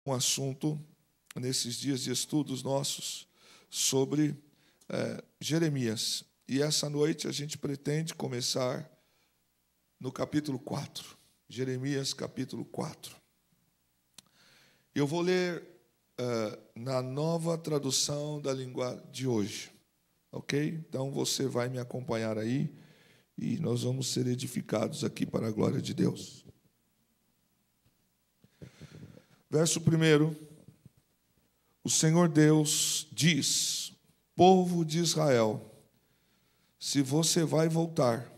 Um assunto nesses dias de estudos nossos sobre Jeremias. E essa noite a gente pretende começar no capítulo 4. Jeremias, capítulo 4. Eu vou ler na nova tradução da língua de hoje. Ok? Então você vai me acompanhar aí e nós vamos ser edificados aqui para a glória de Deus. Verso 1. O Senhor Deus diz: povo de Israel, se você vai voltar,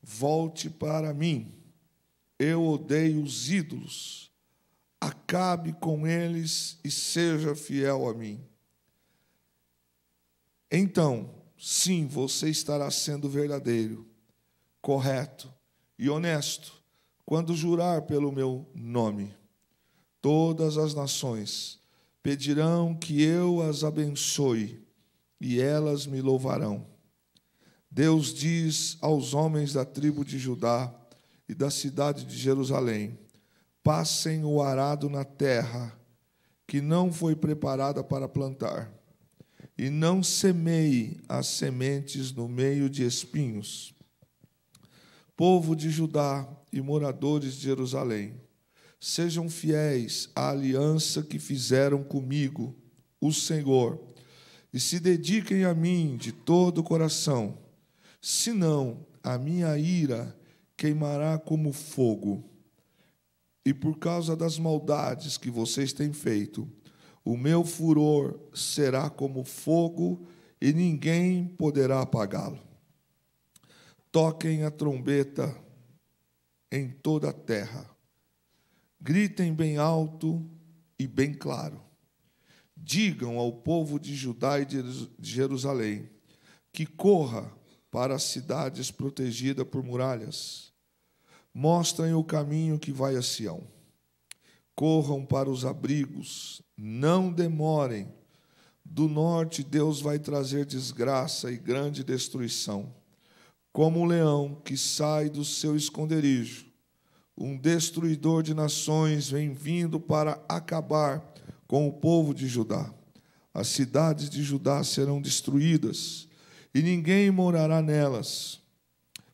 volte para mim. Eu odeio os ídolos. Acabe com eles e seja fiel a mim. Então, sim, você estará sendo verdadeiro, correto e honesto quando jurar pelo meu nome. Todas as nações pedirão que eu as abençoe, e elas me louvarão. Deus diz aos homens da tribo de Judá e da cidade de Jerusalém: passem o arado na terra que não foi preparada para plantar, e não semeie as sementes no meio de espinhos. Povo de Judá e moradores de Jerusalém, sejam fiéis à aliança que fizeram comigo, o Senhor, e se dediquem a mim de todo o coração. Senão, a minha ira queimará como fogo. E por causa das maldades que vocês têm feito, o meu furor será como fogo e ninguém poderá apagá-lo. Toquem a trombeta em toda a terra. Gritem bem alto e bem claro. Digam ao povo de Judá e de Jerusalém que corra para as cidades protegidas por muralhas. Mostrem o caminho que vai a Sião. Corram para os abrigos, não demorem. Do norte Deus vai trazer desgraça e grande destruição. Como um leão que sai do seu esconderijo, um destruidor de nações vem vindo para acabar com o povo de Judá. As cidades de Judá serão destruídas e ninguém morará nelas.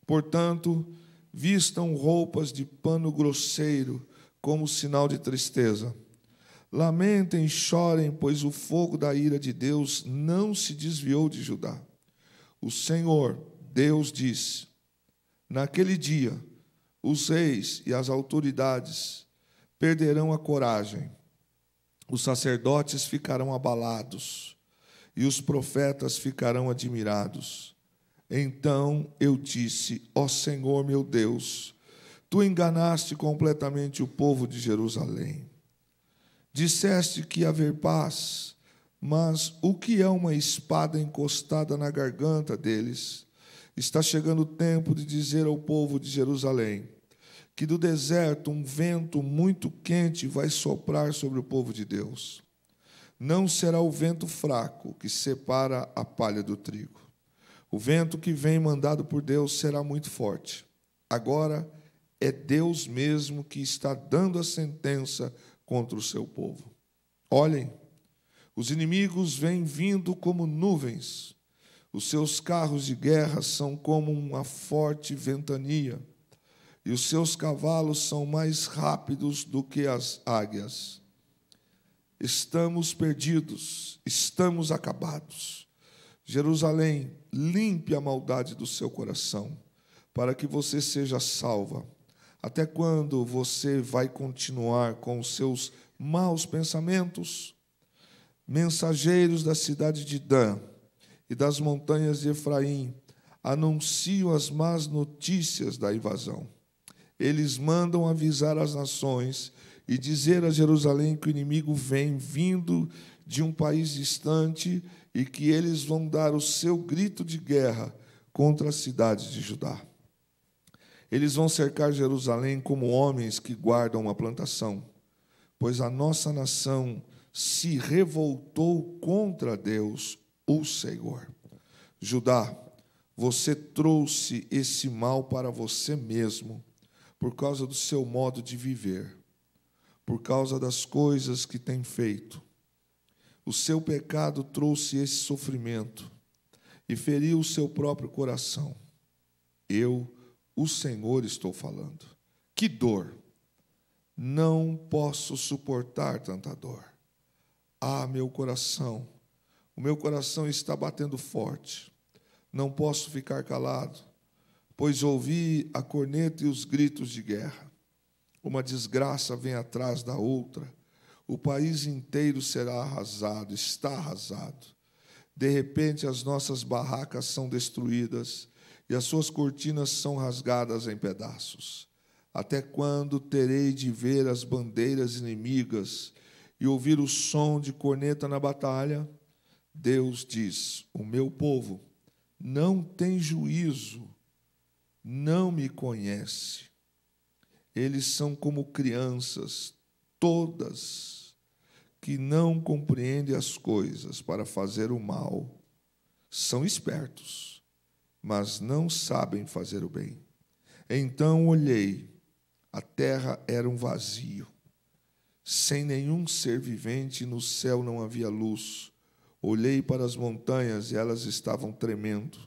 Portanto, vistam roupas de pano grosseiro como sinal de tristeza. Lamentem e chorem, pois o fogo da ira de Deus não se desviou de Judá. O Senhor, Deus, disse: naquele dia, os reis e as autoridades perderão a coragem, os sacerdotes ficarão abalados e os profetas ficarão admirados. Então eu disse: ó Senhor meu Deus, tu enganaste completamente o povo de Jerusalém. Disseste que ia haver paz, mas o que é uma espada encostada na garganta deles? Está chegando o tempo de dizer ao povo de Jerusalém que do deserto um vento muito quente vai soprar sobre o povo de Deus. Não será o vento fraco que separa a palha do trigo. O vento que vem mandado por Deus será muito forte. Agora é Deus mesmo que está dando a sentença contra o seu povo. Olhem, os inimigos vêm vindo como nuvens. Os seus carros de guerra são como uma forte ventania, e os seus cavalos são mais rápidos do que as águias. Estamos perdidos, estamos acabados. Jerusalém, limpe a maldade do seu coração, para que você seja salva. Até quando você vai continuar com os seus maus pensamentos? Mensageiros da cidade de Dan e das montanhas de Efraim anunciam as más notícias da invasão. Eles mandam avisar as nações e dizer a Jerusalém que o inimigo vem vindo de um país distante e que eles vão dar o seu grito de guerra contra as cidades de Judá. Eles vão cercar Jerusalém como homens que guardam uma plantação, pois a nossa nação se revoltou contra Deus, o Senhor. Judá, você trouxe esse mal para você mesmo, por causa do seu modo de viver. por causa das coisas que tem feito. O seu pecado trouxe esse sofrimento e feriu o seu próprio coração. Eu, o Senhor, estou falando. Que dor! Não posso suportar tanta dor. Ah, meu coração, o meu coração está batendo forte. Não posso ficar calado, pois ouvi a corneta e os gritos de guerra. Uma desgraça vem atrás da outra. O país inteiro será arrasado, está arrasado. De repente, as nossas barracas são destruídas e as suas cortinas são rasgadas em pedaços. Até quando terei de ver as bandeiras inimigas e ouvir o som de corneta na batalha? Deus diz: o meu povo não tem juízo, não me conhece. Eles são como crianças, todas, que não compreendem as coisas para fazer o mal. São espertos, mas não sabem fazer o bem. Então olhei, a terra era um vazio, sem nenhum ser vivente, e no céu não havia luz. Olhei para as montanhas e elas estavam tremendo,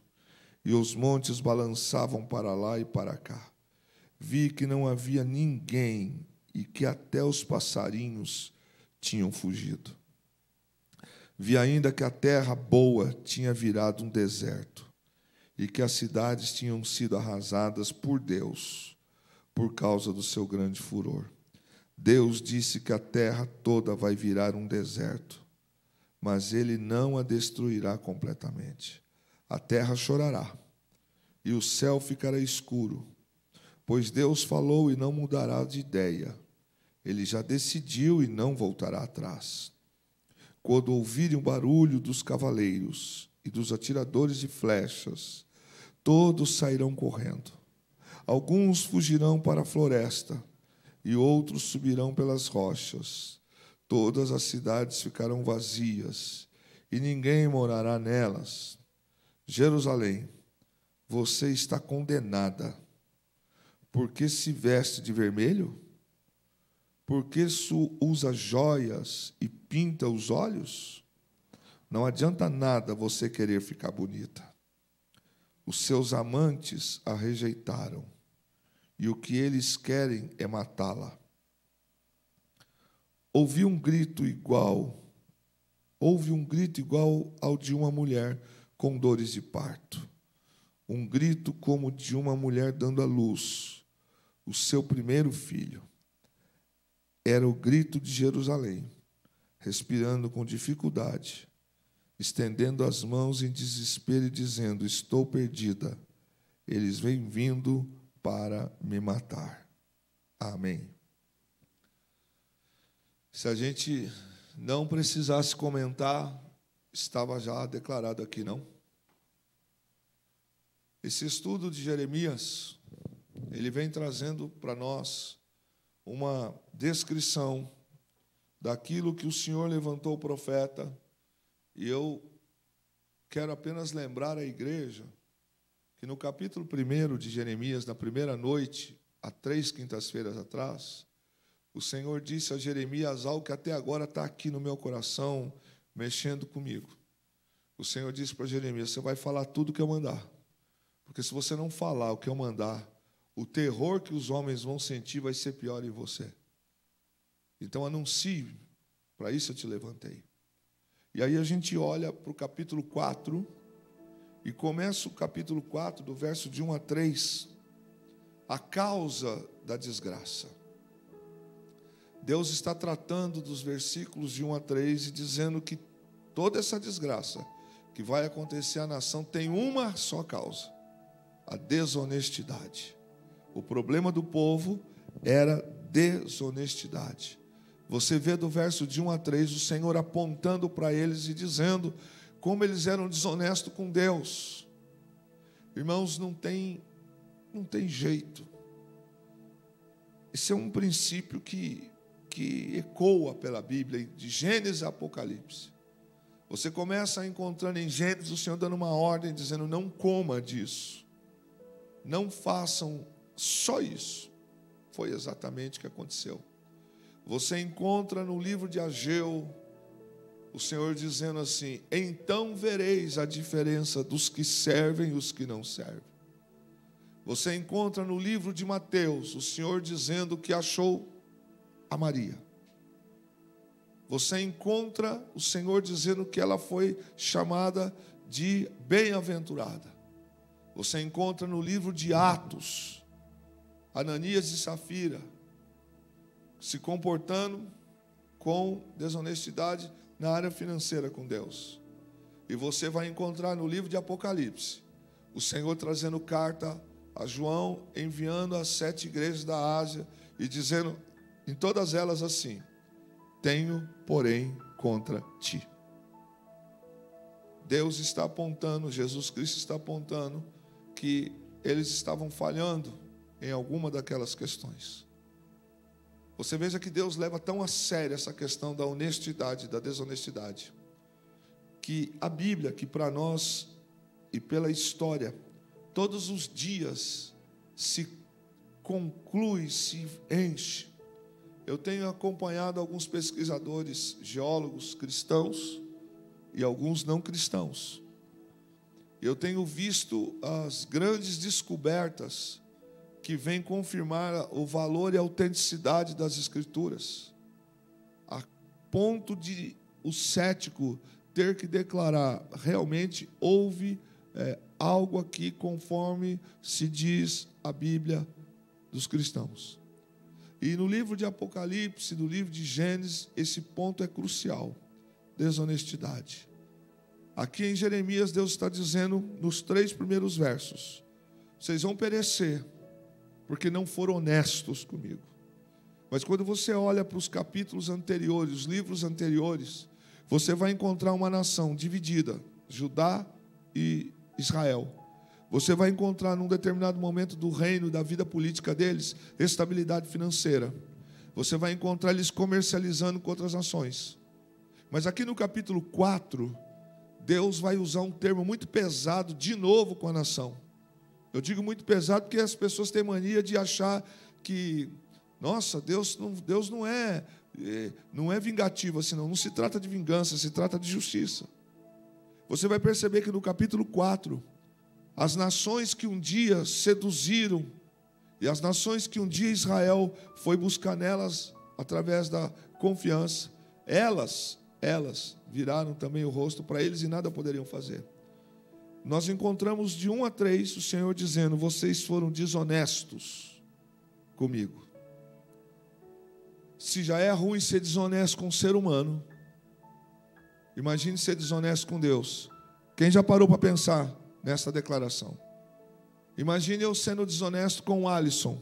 e os montes balançavam para lá e para cá. Vi que não havia ninguém e que até os passarinhos tinham fugido. Vi ainda que a terra boa tinha virado um deserto e que as cidades tinham sido arrasadas por Deus por causa do seu grande furor. Deus disse que a terra toda vai virar um deserto, mas Ele não a destruirá completamente. A terra chorará e o céu ficará escuro, pois Deus falou e não mudará de ideia. Ele já decidiu e não voltará atrás. Quando ouvirem o barulho dos cavaleiros e dos atiradores de flechas, todos sairão correndo. Alguns fugirão para a floresta e outros subirão pelas rochas. Todas as cidades ficarão vazias e ninguém morará nelas. Jerusalém, você está condenada. Por que se veste de vermelho? Por que usa joias e pinta os olhos? Não adianta nada você querer ficar bonita. Os seus amantes a rejeitaram, e o que eles querem é matá-la. Houve um grito igual ao de uma mulher com dores de parto. Um grito como de uma mulher dando à luz o seu primeiro filho. Era o grito de Jerusalém, respirando com dificuldade, estendendo as mãos em desespero e dizendo: estou perdida, eles vêm vindo para me matar. Amém. Se a gente não precisasse comentar, estava já declarado aqui, não? Esse estudo de Jeremias, ele vem trazendo para nós uma descrição daquilo que o Senhor levantou o profeta, e eu quero apenas lembrar à igreja que no capítulo 1 de Jeremias, na primeira noite, há 3 quintas-feiras atrás, o Senhor disse a Jeremias algo que até agora está aqui no meu coração, mexendo comigo. O Senhor disse para Jeremias: você vai falar tudo o que eu mandar, porque se você não falar o que eu mandar, o terror que os homens vão sentir vai ser pior em você. Então anuncie, para isso eu te levantei. E aí a gente olha para o capítulo 4, e começa o capítulo 4, do verso de 1 a 3, a causa da desgraça. Deus está tratando dos versículos de 1 a 3 e dizendo que toda essa desgraça que vai acontecer à nação tem uma só causa: a desonestidade. O problema do povo era desonestidade. Você vê do verso de 1 a 3 o Senhor apontando para eles e dizendo como eles eram desonestos com Deus. Irmãos, não tem jeito. Esse é um princípio que ecoa pela Bíblia, de Gênesis a Apocalipse. Você começa a encontrar em Gênesis o Senhor dando uma ordem, dizendo: não coma disso, não façam só isso. Foi exatamente o que aconteceu. Você encontra no livro de Ageu o Senhor dizendo assim: então vereis a diferença dos que servem e os que não servem. Você encontra no livro de Mateus o Senhor dizendo que achou a Maria. Você encontra o Senhor dizendo que ela foi chamada de bem-aventurada. Você encontra no livro de Atos Ananias e Safira se comportando com desonestidade na área financeira com Deus. E você vai encontrar no livro de Apocalipse o Senhor trazendo carta a João, enviando às 7 igrejas da Ásia e dizendo em todas elas assim: tenho, porém, contra ti. Deus está apontando, Jesus Cristo está apontando que eles estavam falhando em alguma daquelas questões. Você veja que Deus leva tão a sério essa questão da honestidade, da desonestidade, que a Bíblia, que para nós e pela história, todos os dias se conclui, se enche. Eu tenho acompanhado alguns pesquisadores, geólogos cristãos e alguns não cristãos. Eu tenho visto as grandes descobertas que vêm confirmar o valor e a autenticidade das Escrituras, a ponto de o cético ter que declarar: realmente houve algo aqui conforme se diz a Bíblia dos cristãos. E no livro de Apocalipse, no livro de Gênesis, esse ponto é crucial: desonestidade. Aqui em Jeremias, Deus está dizendo nos 3 primeiros versos: vocês vão perecer porque não foram honestos comigo. Mas quando você olha para os capítulos anteriores, os livros anteriores, você vai encontrar uma nação dividida, Judá e Israel. Você vai encontrar num determinado momento do reino, da vida política deles, estabilidade financeira. Você vai encontrar eles comercializando com outras nações. Mas aqui no capítulo 4, Deus vai usar um termo muito pesado de novo com a nação. Eu digo muito pesado porque as pessoas têm mania de achar que, nossa, Deus não é vingativo assim, não se trata de vingança, se trata de justiça. Você vai perceber que no capítulo 4, as nações que um dia seduziram, e as nações que um dia Israel foi buscar nelas, através da confiança, elas viraram também o rosto para eles e nada poderiam fazer. Nós encontramos de 1 a 3 o Senhor dizendo: vocês foram desonestos comigo. Se já é ruim ser desonesto com um ser humano, imagine ser desonesto com Deus. Quem já parou para pensar nessa declaração? Imagine eu sendo desonesto com o Alisson.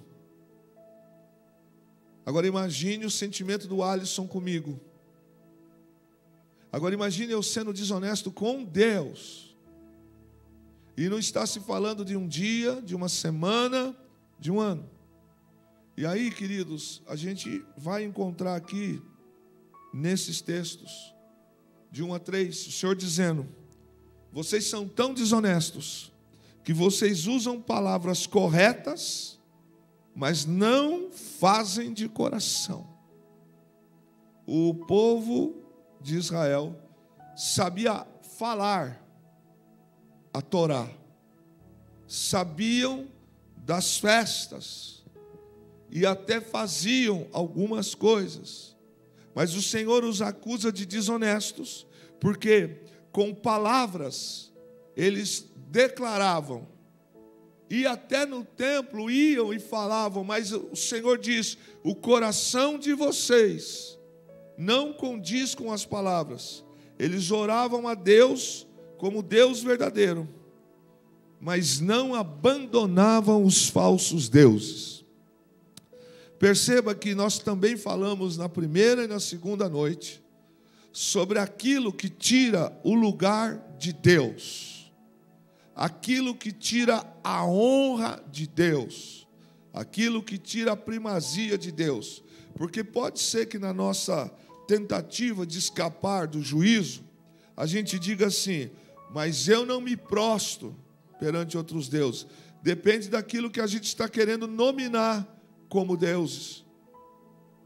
Agora imagine o sentimento do Alisson comigo. Agora imagine eu sendo desonesto com Deus. E não está se falando de um dia, de uma semana, de um ano. E aí, queridos, a gente vai encontrar aqui, nesses textos, de 1 a 3, o Senhor dizendo: vocês são tão desonestos, que vocês usam palavras corretas, mas não fazem de coração. O povo de Israel sabia falar a Torá, sabiam das festas e até faziam algumas coisas, mas o Senhor os acusa de desonestos, porque com palavras eles declaravam, e até no templo iam e falavam, mas o Senhor diz: o coração de vocês não condiz com as palavras. Eles oravam a Deus como Deus verdadeiro, mas não abandonavam os falsos deuses. Perceba que nós também falamos na primeira e na segunda noite sobre aquilo que tira o lugar de Deus, aquilo que tira a honra de Deus, aquilo que tira a primazia de Deus. Porque pode ser que na nossa tentativa de escapar do juízo, a gente diga assim: mas eu não me prostro perante outros deuses. Depende daquilo que a gente está querendo nominar como deuses.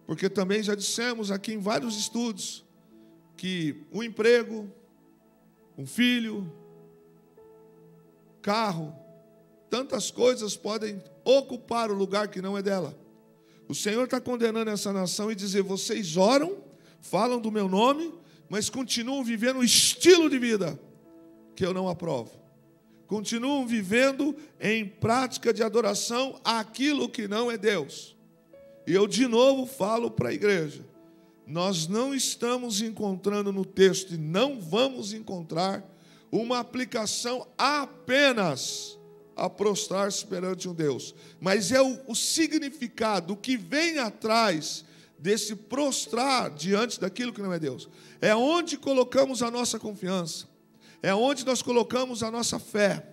Porque também já dissemos aqui em vários estudos que um emprego, um filho, carro, tantas coisas podem ocupar o lugar que não é dela. O Senhor está condenando essa nação e dizer: vocês oram, falam do meu nome, mas continuam vivendo um estilo de vida que eu não aprovo. Continuam vivendo em prática de adoração àquilo que não é Deus. E eu de novo falo para a igreja: nós não estamos encontrando no texto, e não vamos encontrar, uma aplicação apenas a prostrar-se perante um Deus, mas é o significado, o que vem atrás desse prostrar diante daquilo que não é Deus. É onde colocamos a nossa confiança, é onde nós colocamos a nossa fé,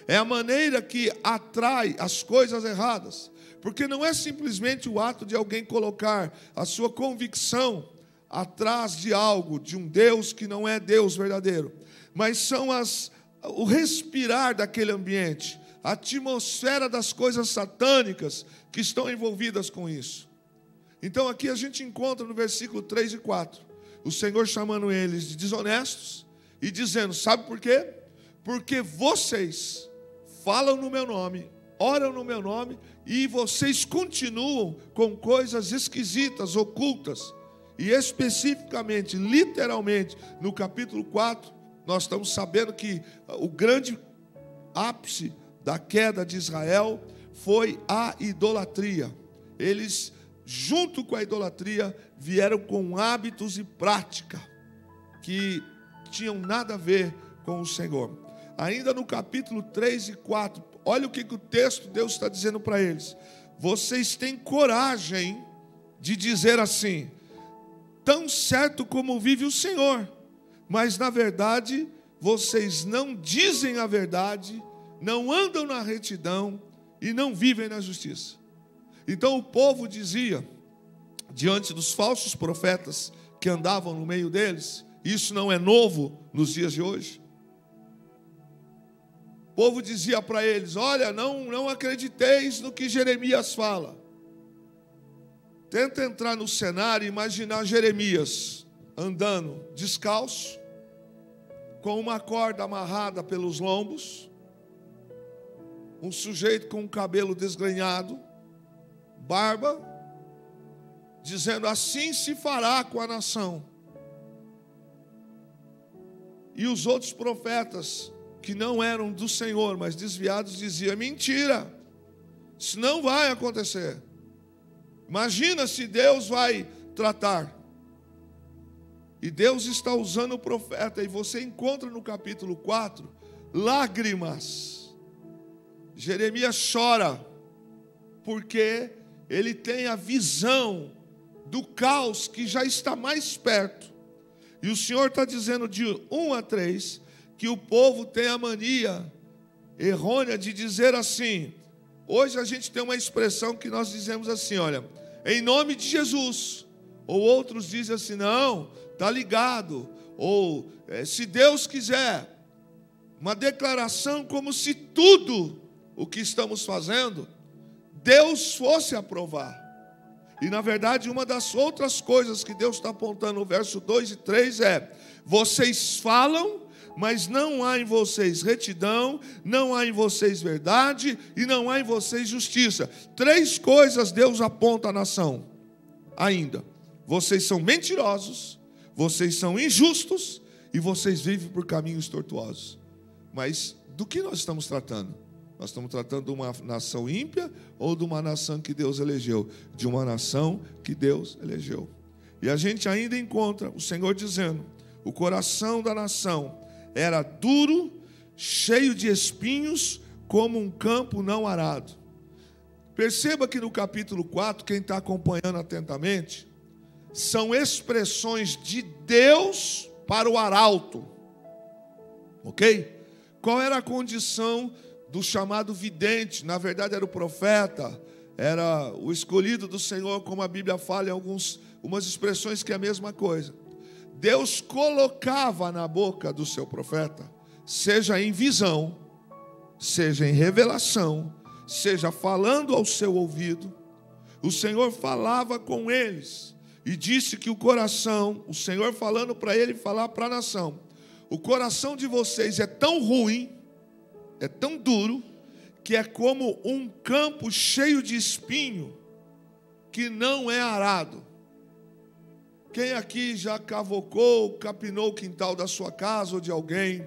é a maneira que atrai as coisas erradas, porque não é simplesmente o ato de alguém colocar a sua convicção atrás de algo, de um Deus que não é Deus verdadeiro, mas são o respirar daquele ambiente, a atmosfera das coisas satânicas que estão envolvidas com isso. Então aqui a gente encontra no versículo 3 e 4, o Senhor chamando eles de desonestos e dizendo: sabe por quê? Porque vocês falam no meu nome, oram no meu nome, e vocês continuam com coisas esquisitas, ocultas. E especificamente, literalmente, no capítulo 4, nós estamos sabendo que o grande ápice da queda de Israel foi a idolatria. Eles, junto com a idolatria, vieram com hábitos e prática que tinham nada a ver com o Senhor. Ainda no capítulo 3 e 4, olha o que o texto, Deus está dizendo para eles: vocês têm coragem de dizer assim: tão certo como vive o Senhor, mas na verdade vocês não dizem a verdade, não andam na retidão e não vivem na justiça. Então o povo dizia, diante dos falsos profetas que andavam no meio deles, isso não é novo nos dias de hoje. O povo dizia para eles: olha, não acrediteis no que Jeremias fala. Tenta entrar no cenário e imaginar Jeremias andando descalço, com uma corda amarrada pelos lombos, um sujeito com o cabelo desgrenhado, barba, dizendo: assim se fará com a nação. E os outros profetas, que não eram do Senhor, mas desviados, diziam: mentira, isso não vai acontecer. Imagina se Deus vai tratar. E Deus está usando o profeta, e você encontra no capítulo 4 lágrimas. Jeremias chora, porque ele tem a visão do caos que já está mais perto. E o Senhor está dizendo de 1 a 3 que o povo tem a mania errônea de dizer assim. Hoje a gente tem uma expressão que nós dizemos assim: olha, em nome de Jesus. Ou outros dizem assim: não, está ligado. Ou se Deus quiser. Uma declaração como se tudo o que estamos fazendo Deus fosse aprovar. E na verdade uma das outras coisas que Deus está apontando no verso 2 e 3 é: vocês falam, mas não há em vocês retidão, não há em vocês verdade e não há em vocês justiça. 3 coisas Deus aponta à nação ainda: vocês são mentirosos, vocês são injustos e vocês vivem por caminhos tortuosos. Mas do que nós estamos tratando? Nós estamos tratando de uma nação ímpia ou de uma nação que Deus elegeu? De uma nação que Deus elegeu. E a gente ainda encontra o Senhor dizendo: o coração da nação era duro, cheio de espinhos, como um campo não arado. Perceba que no capítulo 4, quem está acompanhando atentamente, são expressões de Deus para o arauto. Ok? Qual era a condição do chamado vidente? Na verdade era o profeta, era o escolhido do Senhor, como a Bíblia fala em algumas expressões que é a mesma coisa. Deus colocava na boca do seu profeta, seja em visão, seja em revelação, seja falando ao seu ouvido, o Senhor falava com eles e disse que o coração, o Senhor falando para ele falar para a nação, o coração de vocês é tão ruim, é tão duro, que é como um campo cheio de espinho que não é arado. Quem aqui já cavocou, capinou o quintal da sua casa ou de alguém,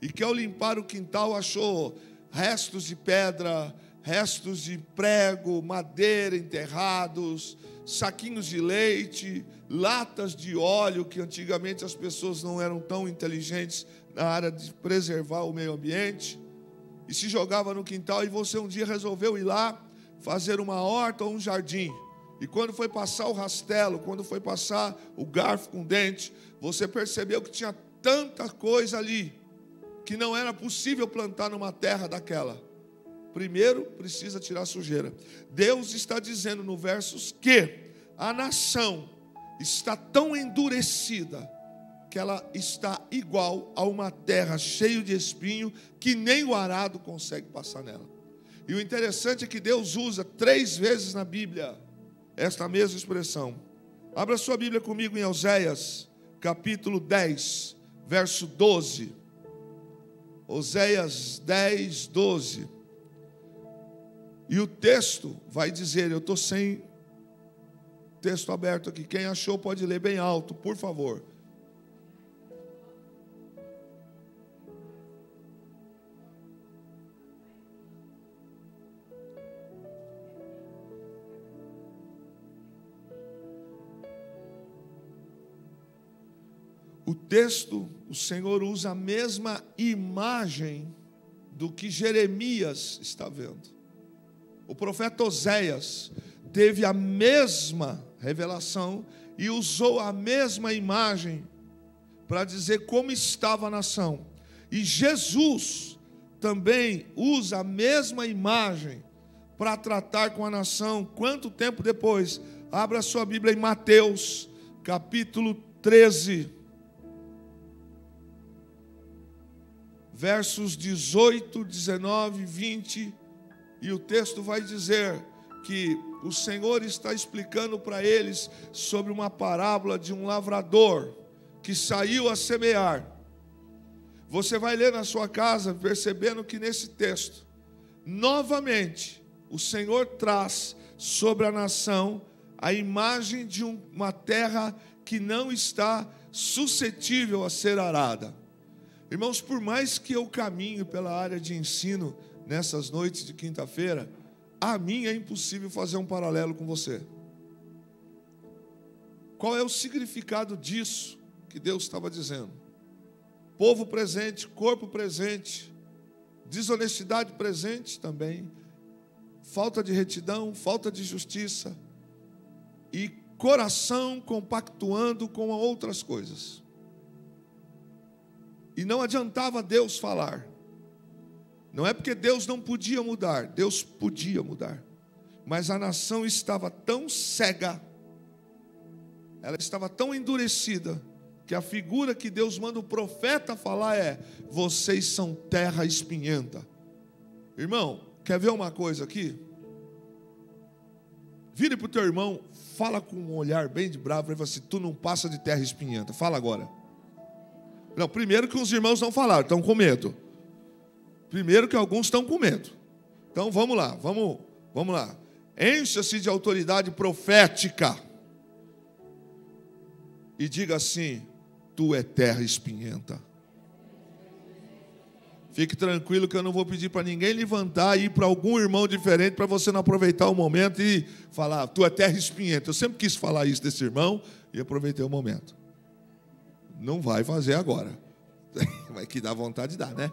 e que ao limpar o quintal achou restos de pedra, restos de prego, madeira enterrados, saquinhos de leite, latas de óleo, que antigamente as pessoas não eram tão inteligentes na área de preservar o meio ambiente, e se jogava no quintal, e você um dia resolveu ir lá fazer uma horta ou um jardim. E quando foi passar o rastelo, quando foi passar o garfo com dente, você percebeu que tinha tanta coisa ali, que não era possível plantar numa terra daquela. Primeiro, precisa tirar a sujeira. Deus está dizendo no versos que a nação está tão endurecida, que ela está igual a uma terra cheia de espinho, que nem o arado consegue passar nela. E o interessante é que Deus usa 3 vezes na Bíblia esta mesma expressão. Abra sua Bíblia comigo em Oséias, capítulo 10, verso 12. Oséias 10, 12. E o texto vai dizer, eu estou sem texto aberto aqui, quem achou pode ler bem alto, por favor. O texto, o Senhor usa a mesma imagem do que Jeremias está vendo. O profeta Oséias teve a mesma revelação e usou a mesma imagem para dizer como estava a nação. E Jesus também usa a mesma imagem para tratar com a nação. Quanto tempo depois? Abra sua Bíblia em Mateus, capítulo 13. Versos 18, 19, 20, e o texto vai dizer que o Senhor está explicando para eles sobre uma parábola de um lavrador que saiu a semear. Você vai ler na sua casa, percebendo que nesse texto, novamente, o Senhor traz sobre a nação a imagem de uma terra que não está suscetível a ser arada. Irmãos, por mais que eu caminhe pela área de ensino nessas noites de quinta-feira, a mim é impossível fazer um paralelo com você. Qual é o significado disso que Deus estava dizendo? Povo presente, corpo presente, desonestidade presente também, falta de retidão, falta de justiça e coração compactuando com outras coisas. E não adiantava Deus falar. Não é porque Deus não podia mudar, Deus podia mudar. Mas a nação estava tão cega, ela estava tão endurecida, que a figura que Deus manda o profeta falar é: vocês são terra espinhenta. Irmão, quer ver uma coisa aqui? Vire para o teu irmão, fala com um olhar bem de bravo, e fala assim: tu não passa de terra espinhenta. Fala agora. Não, primeiro que os irmãos não falaram, estão com medo. Primeiro que alguns estão com medo. Então vamos lá, vamos lá. Encha-se de autoridade profética e diga assim: tu é terra espinhenta. Fique tranquilo que eu não vou pedir para ninguém levantar e ir para algum irmão diferente para você não aproveitar o momento e falar: tu é terra espinhenta. Eu sempre quis falar isso desse irmão e aproveitei o momento. Não vai fazer agora. Vai que dá vontade de dar, né?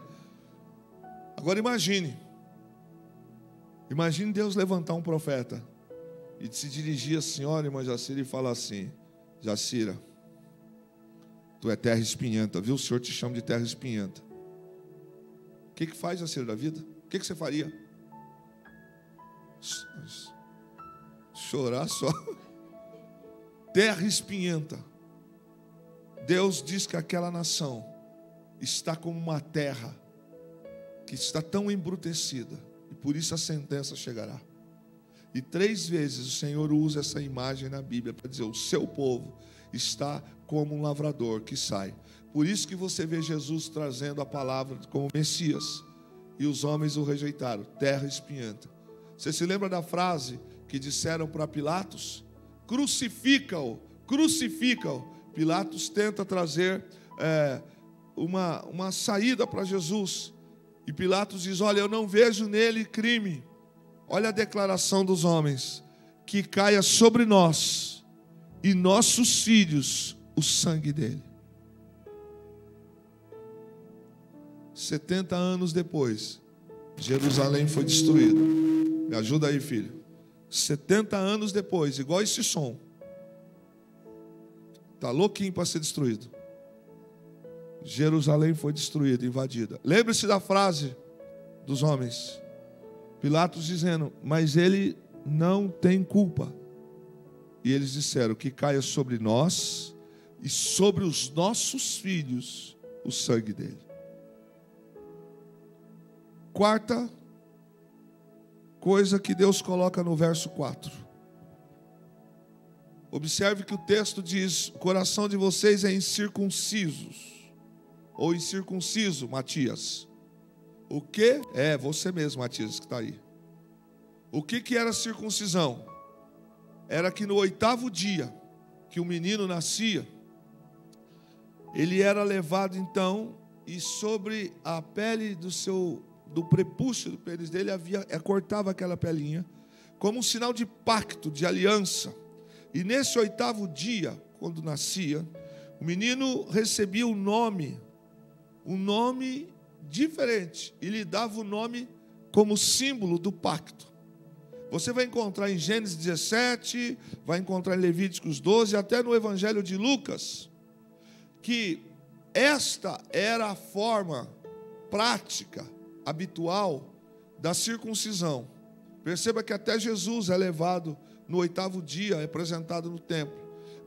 Agora imagine Deus levantar um profeta e se dirigir à senhora, irmã Jacira, e falar assim: Jacira, tu é terra espinhenta, viu? O Senhor te chama de terra espinhenta. O que faz, Jacira, da vida? O que você faria? Chorar só. Terra espinhenta. Deus diz que aquela nação está como uma terra que está tão embrutecida, e por isso a sentença chegará. E 3 vezes o Senhor usa essa imagem na Bíblia para dizer: o seu povo está como um lavrador que sai. Por isso que você vê Jesus trazendo a palavra como Messias. E os homens o rejeitaram, terra espinhenta. Você se lembra da frase que disseram para Pilatos? Crucifica-o, crucifica-o. Pilatos tenta trazer uma saída para Jesus. E Pilatos diz: olha, eu não vejo nele crime. Olha a declaração dos homens: que caia sobre nós e nossos filhos o sangue dele. 70 anos depois, Jerusalém foi destruída. Me ajuda aí, filho. 70 anos depois, igual esse som. Está louquinho para ser destruído. Jerusalém foi destruída, invadida. Lembre-se da frase dos homens. Pilatos dizendo: mas ele não tem culpa. E eles disseram: que caia sobre nós e sobre os nossos filhos o sangue dele. Quarta coisa que Deus coloca no verso 4. Observe que o texto diz: o coração de vocês é incircuncisos. Ou incircunciso, Matias. O que? É você mesmo, Matias, que está aí. O que era circuncisão? Era que no 8º dia que o menino nascia, ele era levado então, e sobre a pele do prepúcio do pênis dele cortava aquela pelinha, como um sinal de pacto, de aliança. E nesse 8º dia, quando nascia, o menino recebia um nome diferente, e lhe dava o nome como símbolo do pacto. Você vai encontrar em Gênesis 17, vai encontrar em Levíticos 12, até no Evangelho de Lucas, que esta era a forma prática, habitual, da circuncisão. Perceba que até Jesus é levado no 8º dia, é apresentado no templo.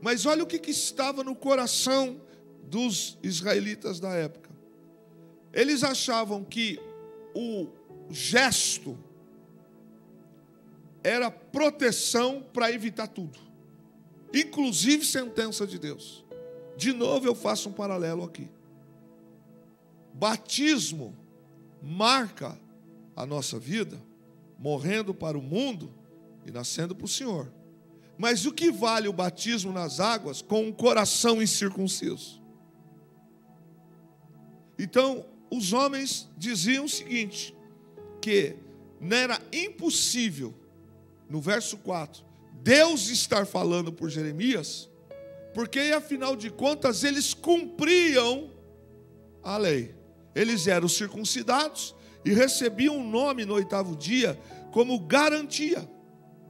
Mas olha o que estava no coração dos israelitas da época. Eles achavam que o gesto era proteção para evitar tudo, inclusive sentença de Deus. De novo eu faço um paralelo aqui. Batismo marca a nossa vida, morrendo para o mundo e nascendo para o Senhor. Mas o que vale o batismo nas águas com um coração incircunciso? Então, os homens diziam o seguinte, que não era impossível, no verso 4, Deus estar falando por Jeremias, porque afinal de contas eles cumpriam a lei. Eles eram circuncidados e recebiam um nome no 8º dia como garantia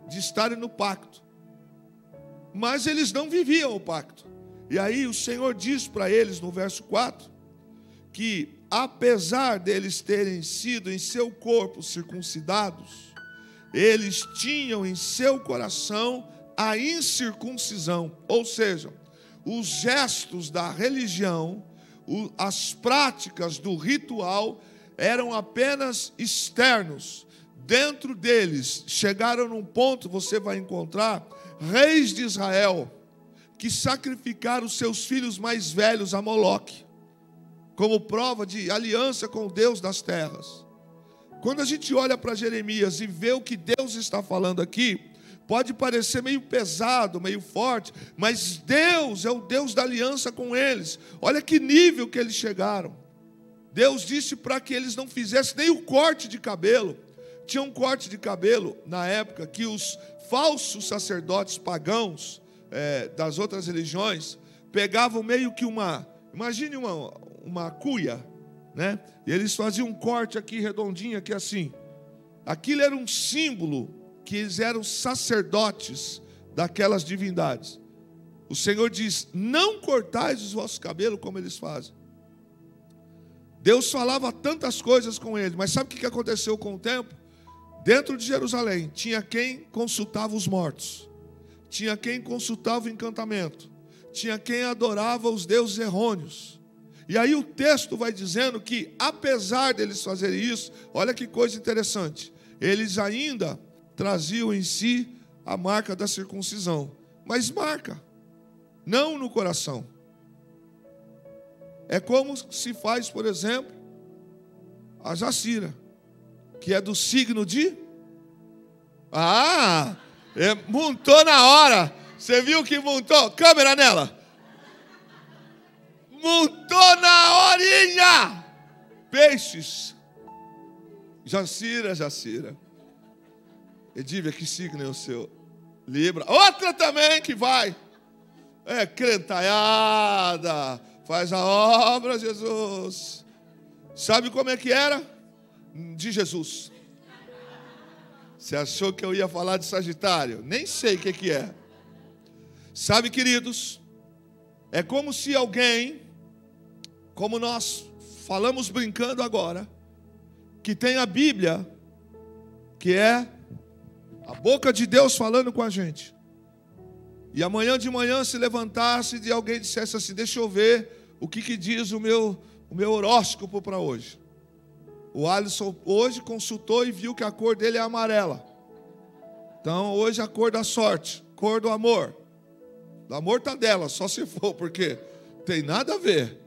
de estarem no pacto. Mas eles não viviam o pacto. E aí o Senhor diz para eles no verso 4, que apesar deles terem sido em seu corpo circuncidados, eles tinham em seu coração a incircuncisão, ou seja, os gestos da religião, as práticas do ritual eram apenas externos. Dentro deles chegaram num ponto, você vai encontrar reis de Israel que sacrificaram os seus filhos mais velhos a Moloque, como prova de aliança com o Deus das terras. Quando a gente olha para Jeremias e vê o que Deus está falando aqui, pode parecer meio pesado, meio forte, mas Deus é o Deus da aliança com eles. Olha que nível que eles chegaram. Deus disse para que eles não fizessem nem o corte de cabelo. Tinha um corte de cabelo na época que os falsos sacerdotes pagãos das outras religiões pegavam meio que imagine uma cuia, né? E eles faziam um corte aqui redondinho, aqui assim. Aquilo era um símbolo que eles eram sacerdotes daquelas divindades. O Senhor diz: não cortais os vossos cabelos como eles fazem. Deus falava tantas coisas com eles, mas sabe o que aconteceu com o tempo? Dentro de Jerusalém tinha quem consultava os mortos, tinha quem consultava o encantamento, tinha quem adorava os deuses errôneos. E aí o texto vai dizendo que, apesar deles fazerem isso, olha que coisa interessante, eles ainda traziam em si a marca da circuncisão. Mas marca, não no coração. É como se faz, por exemplo, a Jacira, que é do signo de... montou na hora. Você viu que montou? Câmera nela. Montou na horinha. Peixes. Jacira. Edívia, que signo é o seu? Libra. Outra também que vai. Crentaiada. Faz a obra, Jesus. Sabe como é que era? De Jesus. Você achou que eu ia falar de Sagitário? Nem sei o que é. Sabe, queridos, é como se alguém, como nós falamos brincando agora, que tem a Bíblia, que é a boca de Deus falando com a gente, e amanhã de manhã se levantasse e alguém dissesse assim: deixa eu ver o que diz o meu horóscopo para hoje. O Alisson hoje consultou e viu que a cor dele é amarela. Então hoje a cor da sorte, cor do amor. Do amor está dela, só se for, porque tem nada a ver.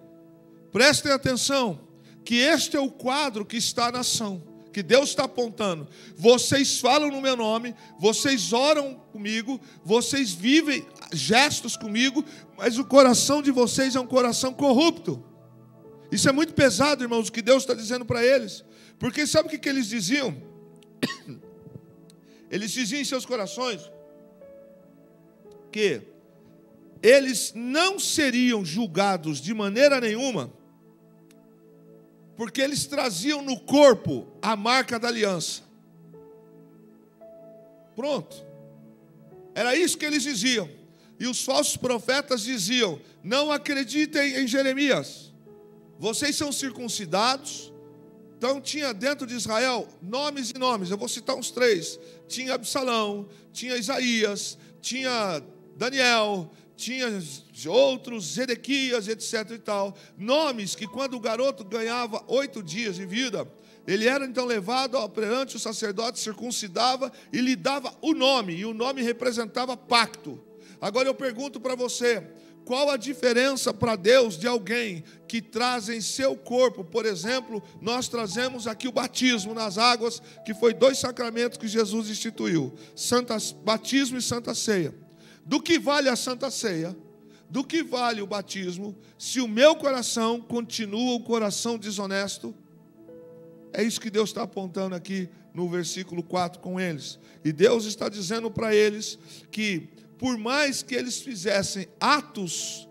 Prestem atenção, que este é o quadro que está na ação, que Deus está apontando. Vocês falam no meu nome, vocês oram comigo, vocês vivem gestos comigo, mas o coração de vocês é um coração corrupto. Isso é muito pesado, irmãos, o que Deus está dizendo para eles. Porque sabe o que eles diziam? Eles diziam em seus corações que eles não seriam julgados de maneira nenhuma, porque eles traziam no corpo a marca da aliança. Pronto. Era isso que eles diziam. E os falsos profetas diziam: não acreditem em Jeremias. Vocês são circuncidados. Então tinha dentro de Israel nomes e nomes. Eu vou citar uns 3. Tinha Absalão, tinha Isaías, tinha Daniel, tinha outros, Zedequias, etc. e tal. Nomes que quando o garoto ganhava 8 dias de vida, ele era então levado perante o sacerdote, circuncidava e lhe dava o nome. E o nome representava pacto. Agora eu pergunto para você: qual a diferença para Deus de alguém que traz em seu corpo? Por exemplo, nós trazemos aqui o batismo nas águas, que foi 2 sacramentos que Jesus instituiu: batismo e Santa Ceia. Do que vale a Santa Ceia? Do que vale o batismo, se o meu coração continua um coração desonesto? É isso que Deus está apontando aqui no versículo 4 com eles. E Deus está dizendo para eles que, por mais que eles fizessem atos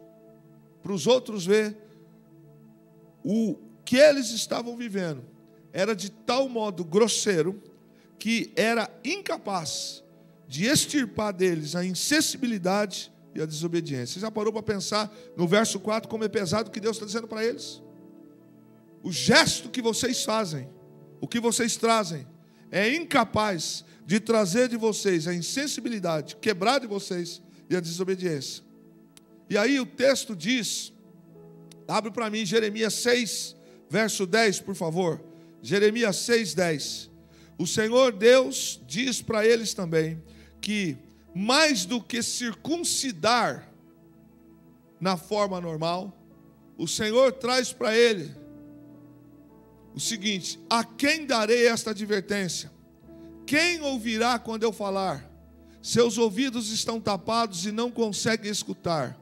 para os outros ver, o que eles estavam vivendo era de tal modo grosseiro que era incapaz de extirpar deles a insensibilidade e a desobediência. Você já parou para pensar no verso 4 como é pesado o que Deus está dizendo para eles? O gesto que vocês fazem, o que vocês trazem, é incapaz de trazer de vocês a insensibilidade, quebrar de vocês e a desobediência. E aí o texto diz, abre para mim Jeremias 6, verso 10, por favor. Jeremias 6, 10. O Senhor Deus diz para eles também que mais do que circuncidar na forma normal, o Senhor traz para ele o seguinte: a quem darei esta advertência? Quem ouvirá quando eu falar? Seus ouvidos estão tapados e não conseguem escutar.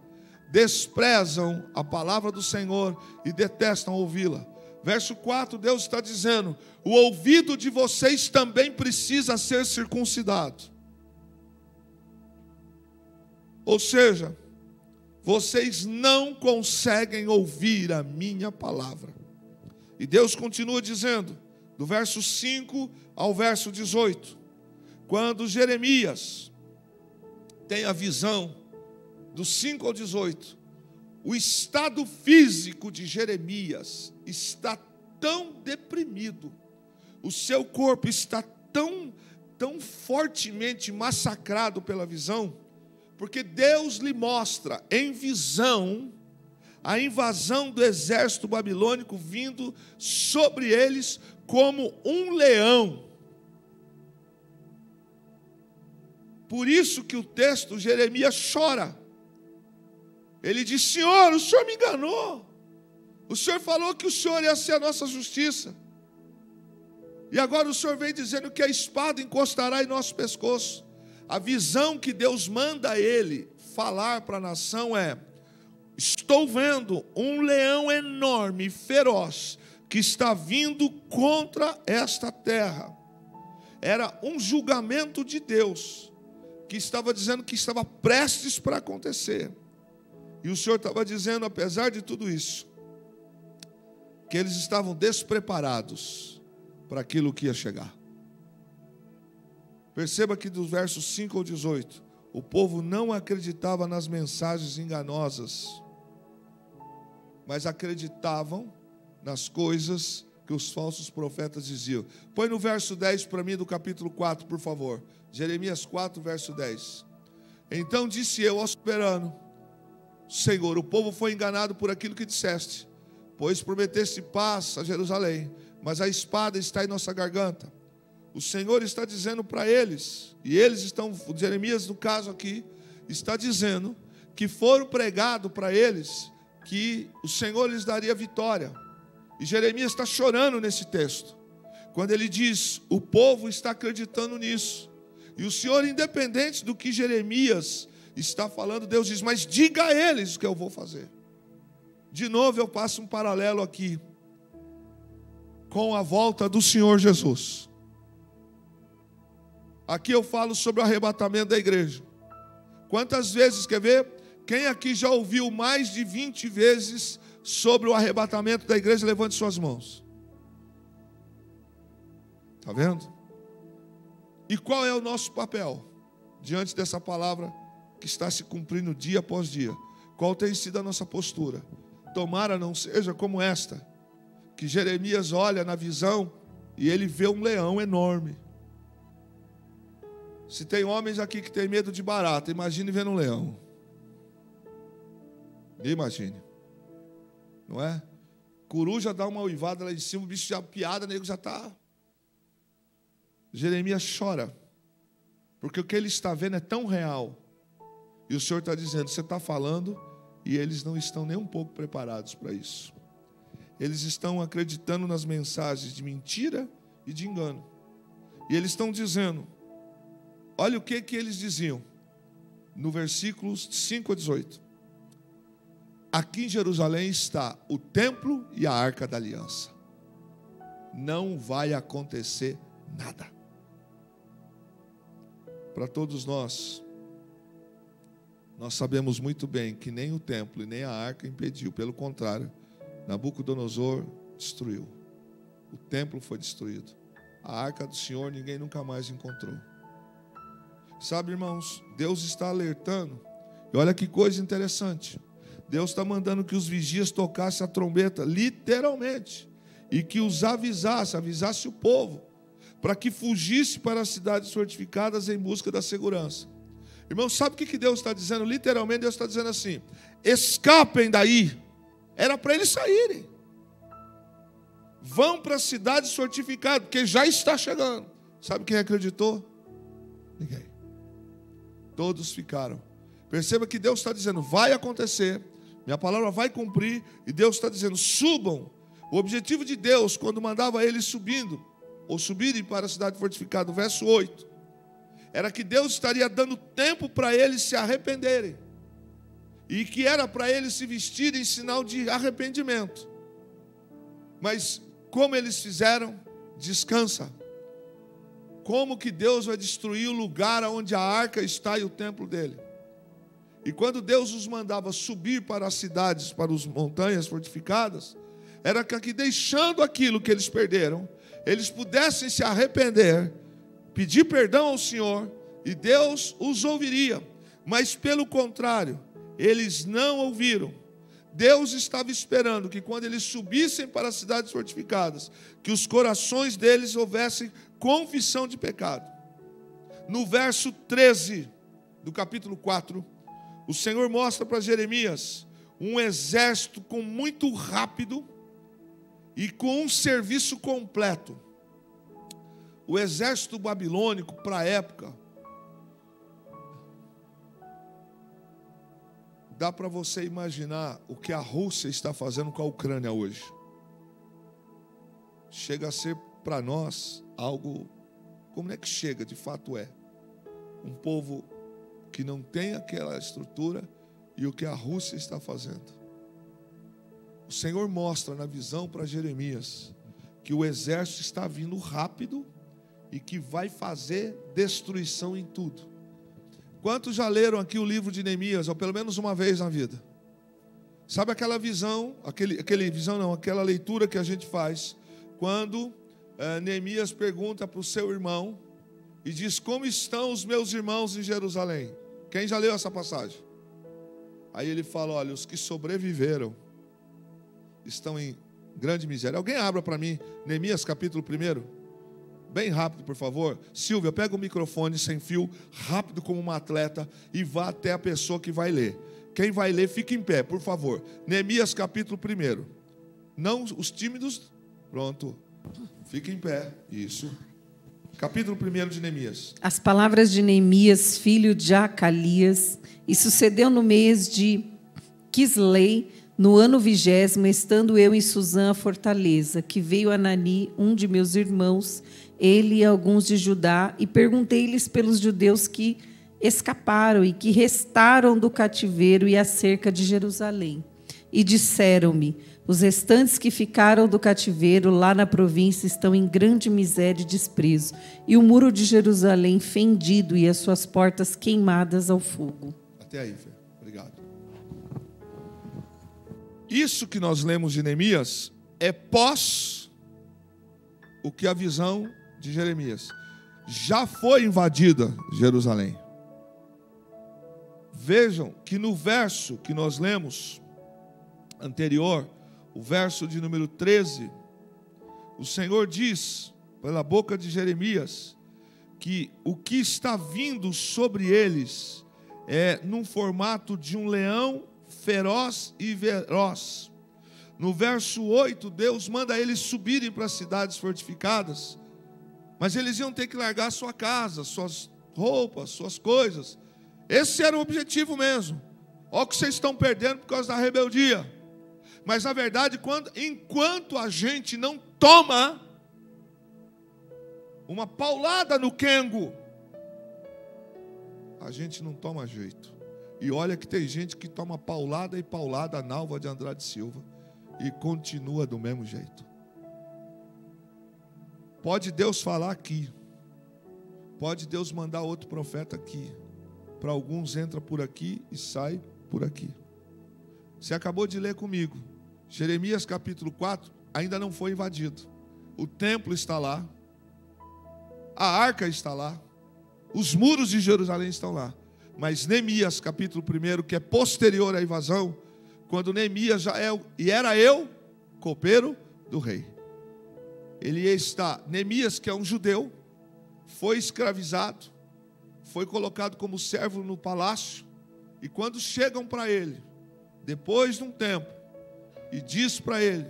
Desprezam a palavra do Senhor e detestam ouvi-la. Verso 4, Deus está dizendo: o ouvido de vocês também precisa ser circuncidado. Ou seja, vocês não conseguem ouvir a minha palavra. E Deus continua dizendo, do verso 5 ao verso 18, quando Jeremias tem a visão, do 5 ao 18, o estado físico de Jeremias está tão deprimido, o seu corpo está tão fortemente massacrado pela visão, porque Deus lhe mostra em visão a invasão do exército babilônico vindo sobre eles como um leão. Por isso que o texto, Jeremias chora. Ele diz: Senhor, o Senhor me enganou. O Senhor falou que o Senhor ia ser a nossa justiça. E agora o Senhor vem dizendo que a espada encostará em nosso pescoço. A visão que Deus manda a ele falar para a nação é: estou vendo um leão enorme, feroz, que está vindo contra esta terra. Era um julgamento de Deus, que estava dizendo que estava prestes para acontecer. E o Senhor estava dizendo, apesar de tudo isso, que eles estavam despreparados para aquilo que ia chegar. Perceba que dos versos 5 ao 18, o povo não acreditava nas mensagens enganosas, mas acreditavam nas coisas que os falsos profetas diziam. Põe no verso 10 para mim do capítulo 4, por favor. Jeremias 4, verso 10. Então disse eu ao soberano: Senhor, o povo foi enganado por aquilo que disseste, pois prometeste paz a Jerusalém, mas a espada está em nossa garganta. O Senhor está dizendo para eles, e eles estão, Jeremias no caso aqui, está dizendo que foram pregados para eles que o Senhor lhes daria vitória. E Jeremias está chorando nesse texto, quando ele diz: o povo está acreditando nisso. E o Senhor, independente do que Jeremias está falando, Deus diz: mas diga a eles o que eu vou fazer. De novo eu passo um paralelo aqui com a volta do Senhor Jesus. Aqui eu falo sobre o arrebatamento da igreja. Quantas vezes, quer ver? Quem aqui já ouviu mais de 20 vezes sobre o arrebatamento da igreja? Levante suas mãos. Está vendo? E qual é o nosso papel diante dessa palavra que está se cumprindo dia após dia? Qual tem sido a nossa postura? Tomara não seja como esta, que Jeremias olha na visão e ele vê um leão enorme. Se tem homens aqui que tem medo de barata, imagine vendo um leão. Imagine. Não é? Coruja dá uma uivada lá em cima, o bicho já piada, o nego já está. Jeremias chora, porque o que ele está vendo é tão real. E o Senhor está dizendo: você está falando, e eles não estão nem um pouco preparados para isso. Eles estão acreditando nas mensagens de mentira e de engano. E eles estão dizendo, olha o que eles diziam, no versículos 5 a 18. Aqui em Jerusalém está o templo e a arca da aliança. Não vai acontecer nada. Para todos nós sabemos muito bem que nem o templo e nem a arca impediu. Pelo contrário, Nabucodonosor destruiu. O templo foi destruído. A arca do Senhor ninguém nunca mais encontrou. Sabe, irmãos, Deus está alertando. E olha que coisa interessante. Deus está mandando que os vigias tocassem a trombeta, literalmente, e que os avisasse o povo, para que fugisse para as cidades fortificadas em busca da segurança. Irmão, sabe o que Deus está dizendo? Literalmente Deus está dizendo assim: escapem daí. Era para eles saírem. Vão para as cidades fortificadas, porque já está chegando. Sabe quem acreditou? Ninguém. Todos ficaram. Perceba que Deus está dizendo: vai acontecer, minha palavra vai cumprir. E Deus está dizendo: subam. O objetivo de Deus, quando mandava eles subindo, ou subirem para a cidade fortificada, no verso 8, era que Deus estaria dando tempo para eles se arrependerem, e que era para eles se vestirem em sinal de arrependimento. Mas como eles fizeram? Descansa. Como que Deus vai destruir o lugar onde a arca está e o templo dele? E quando Deus os mandava subir para as cidades, para as montanhas fortificadas, era para que, deixando aquilo que eles perderam, eles pudessem se arrepender, pedir perdão ao Senhor, e Deus os ouviria. Mas pelo contrário, eles não ouviram. Deus estava esperando que quando eles subissem para as cidades fortificadas, que os corações deles houvessem confissão de pecado. No verso 13 do capítulo 4, o Senhor mostra para Jeremias um exército com muito rápido e com um serviço completo. O exército babilônico, para a época, dá para você imaginar o que a Rússia está fazendo com a Ucrânia hoje. Chega a ser para nós algo, como é que chega, de fato é. Um povo que não tem aquela estrutura e o que a Rússia está fazendo. O Senhor mostra na visão para Jeremias que o exército está vindo rápido e que vai fazer destruição em tudo. Quantos já leram aqui o livro de Neemias, ou pelo menos uma vez na vida? Sabe aquela visão, aquela leitura que a gente faz, quando Neemias pergunta para o seu irmão e diz: como estão os meus irmãos em Jerusalém? Quem já leu essa passagem? Aí ele fala: olha, os que sobreviveram estão em grande miséria. Alguém abra para mim Neemias capítulo 1. Bem rápido, por favor. Silvia, pega o microfone sem fio, rápido como uma atleta, e vá até a pessoa que vai ler. Quem vai ler, fique em pé, por favor. Neemias capítulo 1. Não os tímidos, pronto. Fique em pé, isso. Capítulo 1 de Neemias. As palavras de Neemias, filho de Acalias, e sucedeu no mês de Quislei, no ano 20º, estando eu em Susã, a fortaleza, que veio Anani, um de meus irmãos, ele e alguns de Judá, e perguntei-lhes pelos judeus que escaparam e que restaram do cativeiro e acerca de Jerusalém. E disseram-me: os restantes que ficaram do cativeiro lá na província estão em grande miséria e desprezo, e o muro de Jerusalém fendido e as suas portas queimadas ao fogo. Até aí, Fê. Obrigado. Isso que nós lemos de Neemias é pós o que a visão de Jeremias. Já foi invadida Jerusalém. Vejam que no verso que nós lemos anterior, o verso de número 13, o Senhor diz, pela boca de Jeremias, que o que está vindo sobre eles é num formato de um leão feroz e feroz. No verso 8, Deus manda eles subirem para as cidades fortificadas, mas eles iam ter que largar sua casa, suas roupas, suas coisas. Esse era o objetivo mesmo. Olha o que vocês estão perdendo por causa da rebeldia. Mas na verdade, enquanto a gente não toma uma paulada no quengo, a gente não toma jeito. E olha que tem gente que toma paulada e paulada na Nalva de Andrade Silva e continua do mesmo jeito. Pode Deus falar aqui, pode Deus mandar outro profeta aqui. Para alguns entra por aqui e sai por aqui. Você acabou de ler comigo, Jeremias capítulo 4 ainda não foi invadido. O templo está lá, a arca está lá, os muros de Jerusalém estão lá. Mas Neemias capítulo 1, que é posterior à invasão, quando Neemias já era copeiro do rei. Ele está, Neemias, que é um judeu, foi escravizado, foi colocado como servo no palácio, e quando chegam para ele, depois de um tempo, e diz para ele: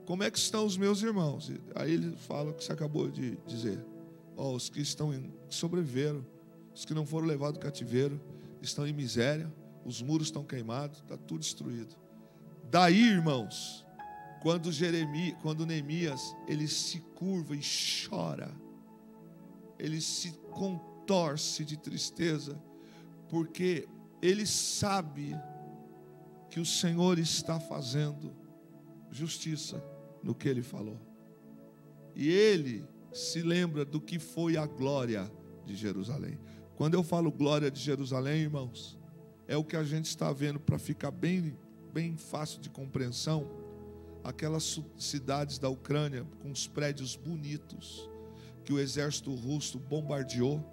como é que estão os meus irmãos? Aí ele fala o que você acabou de dizer: os que sobreviveram, os que não foram levados ao cativeiro, estão em miséria, os muros estão queimados, está tudo destruído. Daí, irmãos, quando Neemias, ele se curva e chora, ele se contorce de tristeza, porque ele sabe que o Senhor está fazendo justiça no que ele falou. E ele se lembra do que foi a glória de Jerusalém. Quando eu falo glória de Jerusalém, irmãos, é o que a gente está vendo, para ficar bem fácil de compreensão, aquelas cidades da Ucrânia com os prédios bonitos que o exército russo bombardeou,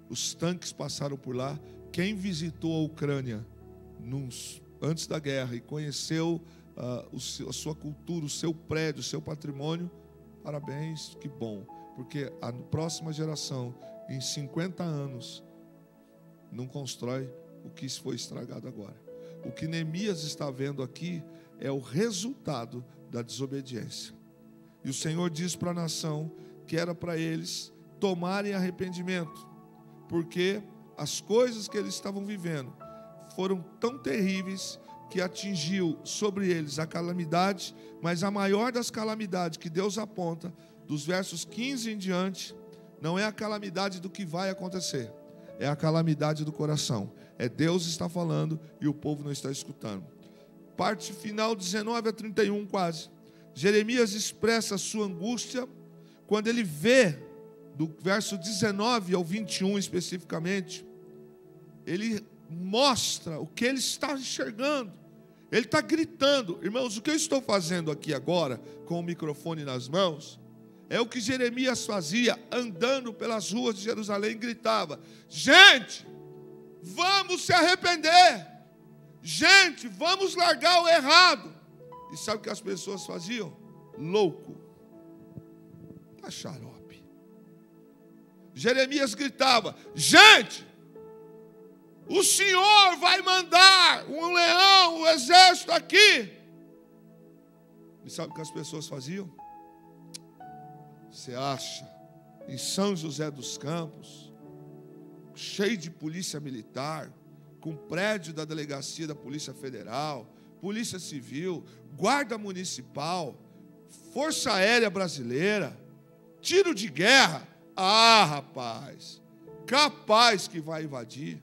os tanques passaram por lá. Quem visitou a Ucrânia antes da guerra e conheceu a sua cultura, o seu prédio, o seu patrimônio, parabéns, que bom, porque a próxima geração, em 50 anos, não constrói o que foi estragado agora. O que Neemias está vendo aqui é o resultado da desobediência. E o Senhor diz para a nação que era para eles tomarem arrependimento, porque as coisas que eles estavam vivendo foram tão terríveis que atingiu sobre eles a calamidade, mas a maior das calamidades que Deus aponta, dos versos 15 em diante, não é a calamidade do que vai acontecer, é a calamidade do coração. É Deus está falando e o povo não está escutando. Parte final, 19 a 31 quase. Jeremias expressa a sua angústia quando ele vê, do verso 19 ao 21 especificamente, ele mostra o que ele está enxergando. Ele está gritando. Irmãos, o que eu estou fazendo aqui agora, com o microfone nas mãos, é o que Jeremias fazia, andando pelas ruas de Jerusalém, gritava: gente, vamos se arrepender. Gente, vamos largar o errado. E sabe o que as pessoas faziam? Louco. Tá xarope. Jeremias gritava: gente, o Senhor vai mandar um leão, um exército aqui. E sabe o que as pessoas faziam? Você acha, em São José dos Campos, cheio de polícia militar, com prédio da delegacia da Polícia Federal, Polícia Civil, Guarda Municipal, Força Aérea Brasileira, tiro de guerra? Ah, rapaz, capaz que vai invadir.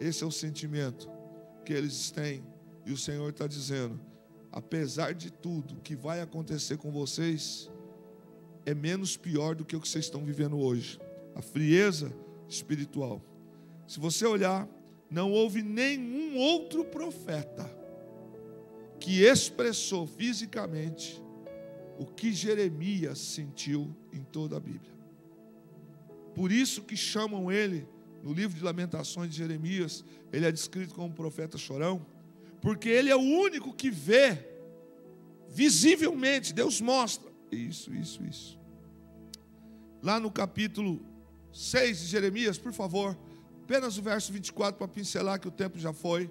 Esse é o sentimento que eles têm. E o Senhor está dizendo: apesar de tudo que vai acontecer com vocês, é menos pior do que o que vocês estão vivendo hoje. A frieza espiritual. Se você olhar, não houve nenhum outro profeta que expressou fisicamente o que Jeremias sentiu em toda a Bíblia. Por isso que chamam ele, no livro de Lamentações de Jeremias, ele é descrito como profeta chorão, porque ele é o único que vê visivelmente. Deus mostra isso. Lá no capítulo 6 de Jeremias, por favor, apenas o verso 24 para pincelar, que o tempo já foi.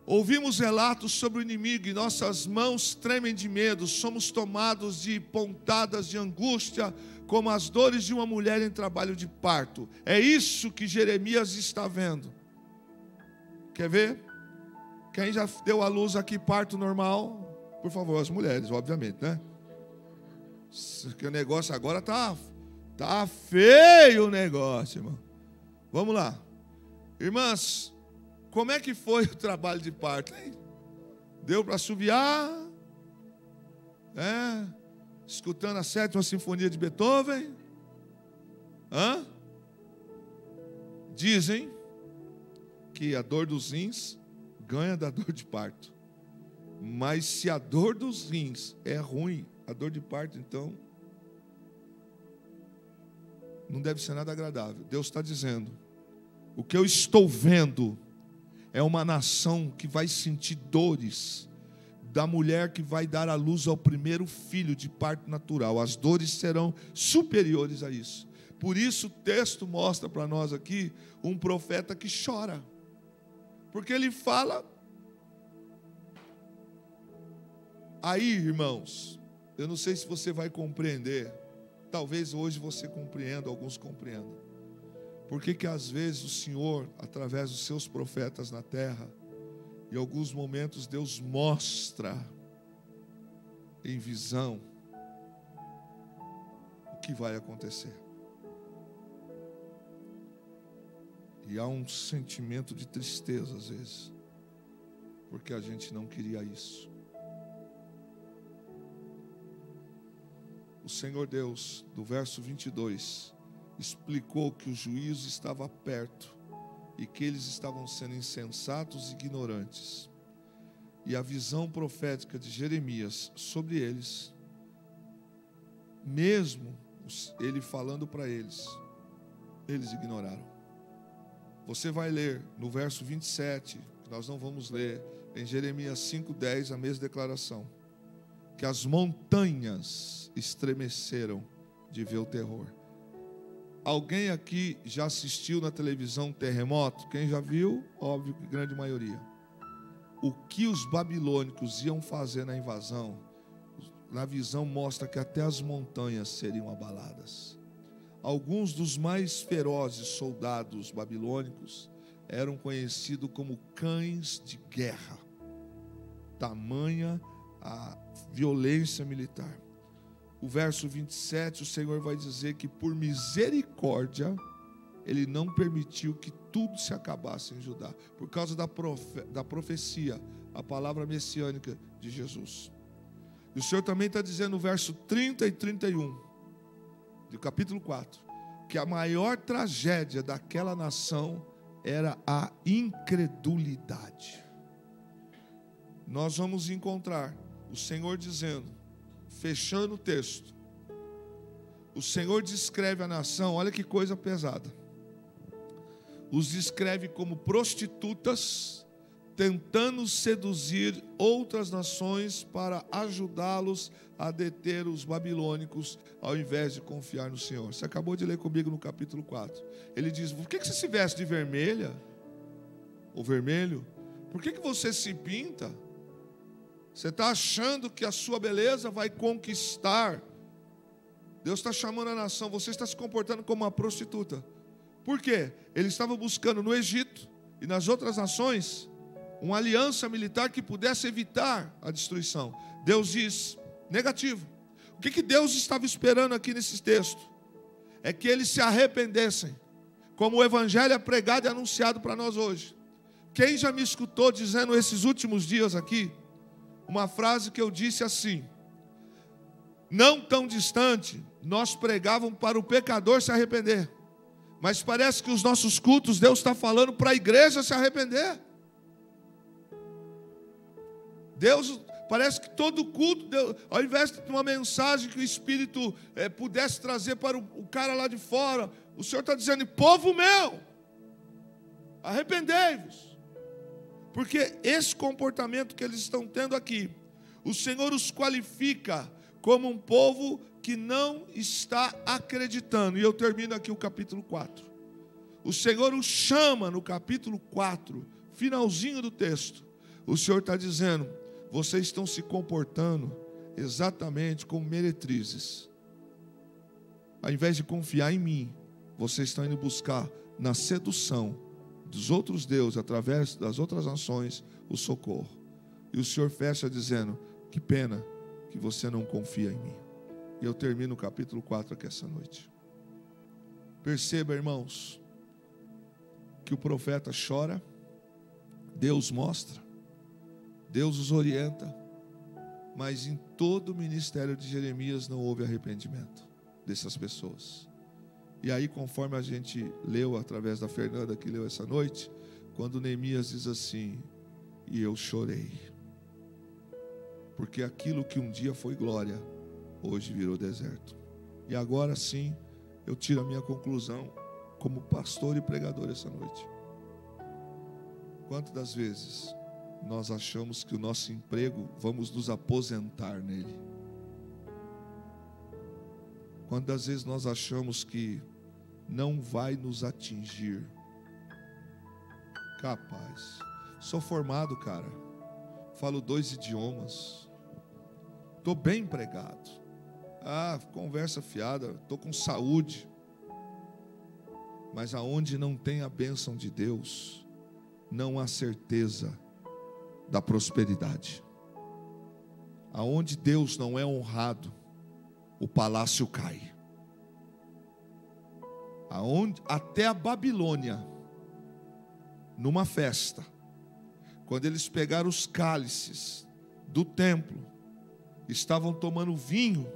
Ouvimos relatos sobre o inimigo e nossas mãos tremem de medo, somos tomados de pontadas de angústia, como as dores de uma mulher em trabalho de parto. É isso que Jeremias está vendo. Quer ver? Quem já deu à luz aqui parto normal? Por favor, as mulheres, obviamente, né? Porque o negócio agora tá feio o negócio, irmão. Vamos lá. Irmãs, como é que foi o trabalho de parto, hein? Deu para assoviar? Escutando a 7ª Sinfonia de Beethoven? Dizem que a dor dos rins ganha da dor de parto. Mas se a dor dos rins é ruim, a dor de parto, então, não deve ser nada agradável. Deus está dizendo: o que eu estou vendo é uma nação que vai sentir dores da mulher que vai dar à luz ao primeiro filho de parto natural. As dores serão superiores a isso. Por isso o texto mostra para nós aqui um profeta que chora, porque ele fala. Aí, irmãos, eu não sei se você vai compreender, talvez hoje você compreenda, alguns compreendam, por que às vezes o Senhor, através dos seus profetas na terra, em alguns momentos Deus mostra em visão o que vai acontecer. E há um sentimento de tristeza às vezes, porque a gente não queria isso. O Senhor Deus, do verso 22, explicou que o juízo estava perto e que eles estavam sendo insensatos e ignorantes. E a visão profética de Jeremias sobre eles, mesmo ele falando para eles, eles ignoraram. Você vai ler no verso 27, que nós não vamos ler, em Jeremias 5:10, a mesma declaração, que as montanhas estremeceram de ver o terror. Alguém aqui já assistiu na televisão terremoto? Quem já viu? Óbvio que grande maioria. O que os babilônicos iam fazer na invasão, na visão mostra que até as montanhas seriam abaladas. Alguns dos mais ferozes soldados babilônicos eram conhecidos como cães de guerra. Tamanha a violência militar. O verso 27, o Senhor vai dizer que por misericórdia Ele não permitiu que tudo se acabasse em Judá, por causa da profecia, a palavra messiânica de Jesus. E o Senhor também está dizendo no verso 30 e 31 do capítulo 4, que a maior tragédia daquela nação era a incredulidade. Nós vamos encontrar o Senhor dizendo, fechando o texto, o Senhor descreve a nação, olha que coisa pesada, os descreve como prostitutas, tentando seduzir outras nações para ajudá-los a deter os babilônicos, ao invés de confiar no Senhor. Você acabou de ler comigo no capítulo 4. Ele diz, por que você se veste de vermelha? Ou vermelho? Por que você se pinta? Você está achando que a sua beleza vai conquistar? Deus está chamando a nação, você está se comportando como uma prostituta. Por quê? Ele estava buscando no Egito e nas outras nações uma aliança militar que pudesse evitar a destruição. Deus diz, negativo. O que Deus estava esperando aqui nesse texto? É que eles se arrependessem, como o evangelho é pregado e anunciado para nós hoje. Quem já me escutou dizendo esses últimos dias aqui, uma frase que eu disse assim, não tão distante, nós pregávamos para o pecador se arrepender, mas parece que os nossos cultos, Deus está falando para a igreja se arrepender. Deus, parece que todo culto, Deus, ao invés de uma mensagem que o Espírito pudesse trazer para o cara lá de fora, o Senhor está dizendo, povo meu, arrependei-vos. Porque esse comportamento que eles estão tendo aqui, o Senhor os qualifica como um povo que não está acreditando. E eu termino aqui o capítulo 4. O Senhor os chama no capítulo 4, finalzinho do texto. O Senhor está dizendo, vocês estão se comportando exatamente como meretrizes. Ao invés de confiar em mim, vocês estão indo buscar na sedução dos outros deuses, através das outras nações, o socorro. E o Senhor fecha dizendo, que pena que você não confia em mim. E eu termino o capítulo 4 aqui essa noite. Perceba, irmãos, que o profeta chora, Deus mostra, Deus os orienta, mas em todo o ministério de Jeremias não houve arrependimento dessas pessoas. E aí, conforme a gente leu, através da Fernanda que leu essa noite, quando Neemias diz assim, e eu chorei, porque aquilo que um dia foi glória, hoje virou deserto. E agora sim, eu tiro a minha conclusão, como pastor e pregador essa noite. Quantas das vezes nós achamos que o nosso emprego, vamos nos aposentar nele? Quantas vezes nós achamos que não vai nos atingir? Capaz. Sou formado, cara. Falo 2 idiomas. Estou bem empregado. Conversa fiada. Estou com saúde. Mas aonde não tem a bênção de Deus, não há certeza da prosperidade. Aonde Deus não é honrado, o palácio cai. Até a Babilônia, numa festa, quando eles pegaram os cálices do templo, estavam tomando vinho,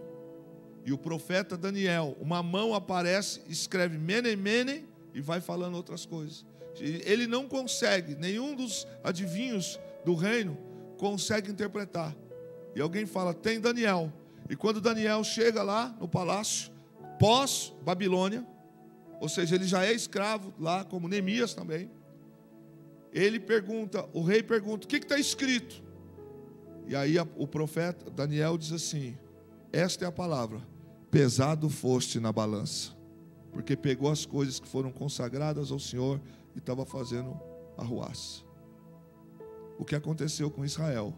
e o profeta Daniel, uma mão aparece, escreve Menem, Menem, e vai falando outras coisas. Ele não consegue, nenhum dos adivinhos do reino consegue interpretar. E alguém fala, tem Daniel. E quando Daniel chega lá no palácio, pós-Babilônia, ou seja, ele já é escravo lá, como Neemias também, o rei pergunta, o que está escrito? E aí o profeta Daniel diz assim, esta é a palavra, pesado foste na balança, porque pegou as coisas que foram consagradas ao Senhor e estava fazendo arruaça. O que aconteceu com Israel,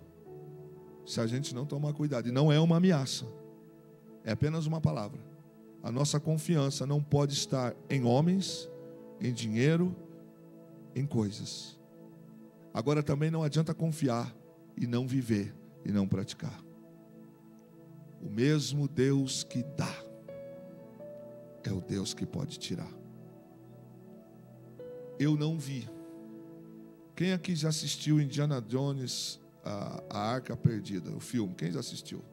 se a gente não tomar cuidado, e não é uma ameaça, é apenas uma palavra. A nossa confiança não pode estar em homens, em dinheiro, em coisas. Agora também não adianta confiar e não viver e não praticar. O mesmo Deus que dá é o Deus que pode tirar. Eu não vi. Quem aqui já assistiu Indiana Jones, a Arca Perdida, o filme? Quem já assistiu?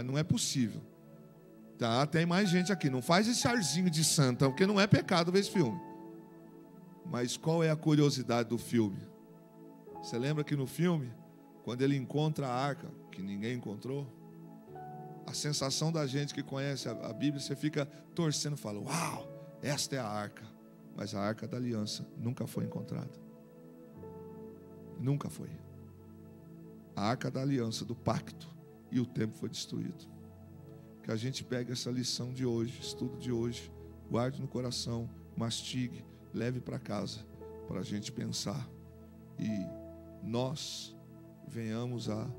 Não é possível. Tá, tem mais gente aqui. Não faz esse arzinho de santa, porque não é pecado ver esse filme. Mas qual é a curiosidade do filme? Você lembra que no filme, quando ele encontra a arca, que ninguém encontrou, a sensação da gente que conhece a Bíblia, você fica torcendo, fala, uau, esta é a arca. Mas a arca da aliança nunca foi encontrada. Nunca foi. A arca da aliança, do pacto, e o templo foi destruído. Que a gente pegue essa lição de hoje, estudo de hoje, guarde no coração, mastigue, leve para casa, para a gente pensar e nós venhamos a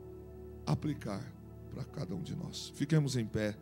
aplicar para cada um de nós. Fiquemos em pé.